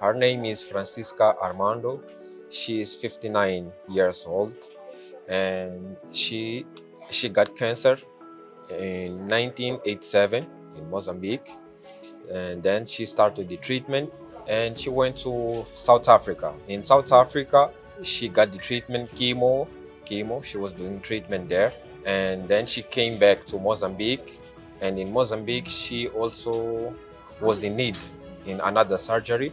Her name is Franciscoca Armando. She is 59 years old, and she got cancer in 1987 in Mozambique, and then she started the treatment and she went to South Africa. In South Africa, she got the treatment chemo. She was doing treatment there, and then she came back to Mozambique. And in Mozambique, she also was in need in another surgery.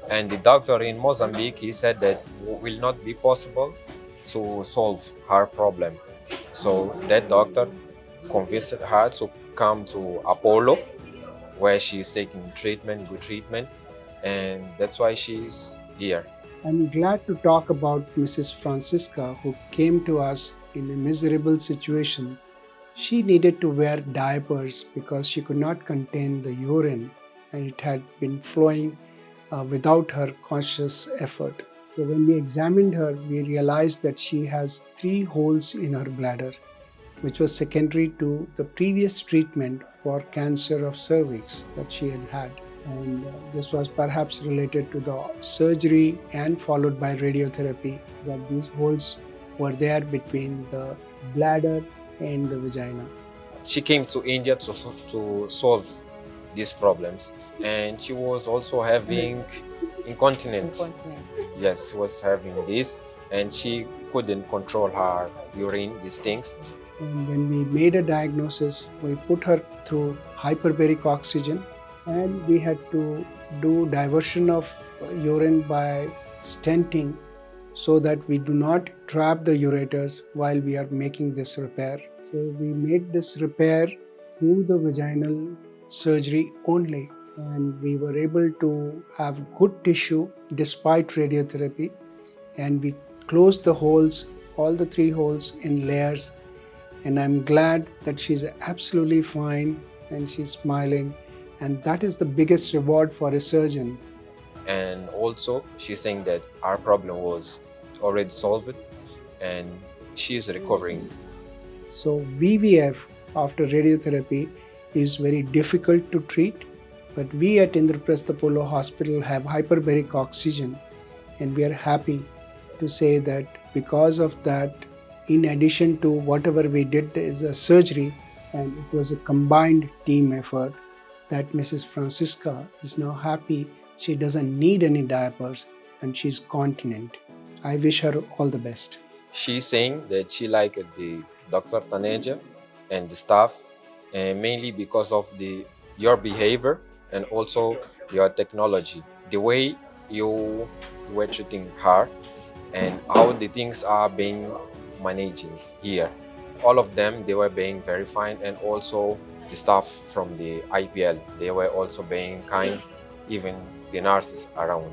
And the doctor in Mozambique, he said that will not be possible to solve her problem. So that doctor convinced her to come to Apollo, where she's taking treatment, good treatment, and that's why she's here. I'm glad to talk about Mrs. Francisca, who came to us in a miserable situation. She needed to wear diapers because she could not contain the urine and it had been flowing without her conscious effort. So when we examined her, we realized that she has 3 holes in her bladder, which was secondary to the previous treatment for cancer of cervix that she had had. And this was perhaps related to the surgery and followed by radiotherapy, that these holes were there between the bladder and the vagina. She came to India to solve these problems, and she was also having incontinence. Yes, she was having this, and she couldn't control her urine, these things. And when we made a diagnosis, we put her through hyperbaric oxygen, and we had to do diversion of urine by stenting so that we do not trap the ureters while we are making this repair. So we made this repair through the vaginal surgery only, and we were able to have good tissue despite radiotherapy, and we closed the holes, all the 3 holes in layers, and I'm glad that she's absolutely fine and she's smiling, and that is the biggest reward for a surgeon. And also, she's saying that our problem was already solved, and she's recovering. So VBF after radiotherapy is very difficult to treat, but we at Indraprastha Polo Hospital have hyperbaric oxygen, and we are happy to say that because of that, in addition to whatever we did as a surgery, and it was a combined team effort, that Mrs. Francisca is now happy. She doesn't need any diapers and she's continent. I wish her all the best. She's saying that she liked the Dr. Taneja and the staff, and mainly because of your behavior and also your technology, the way you were treating her and how the things are being managing here. All of them, they were being very fine, and also the staff from the IPL, they were also being kind, even the nurses around.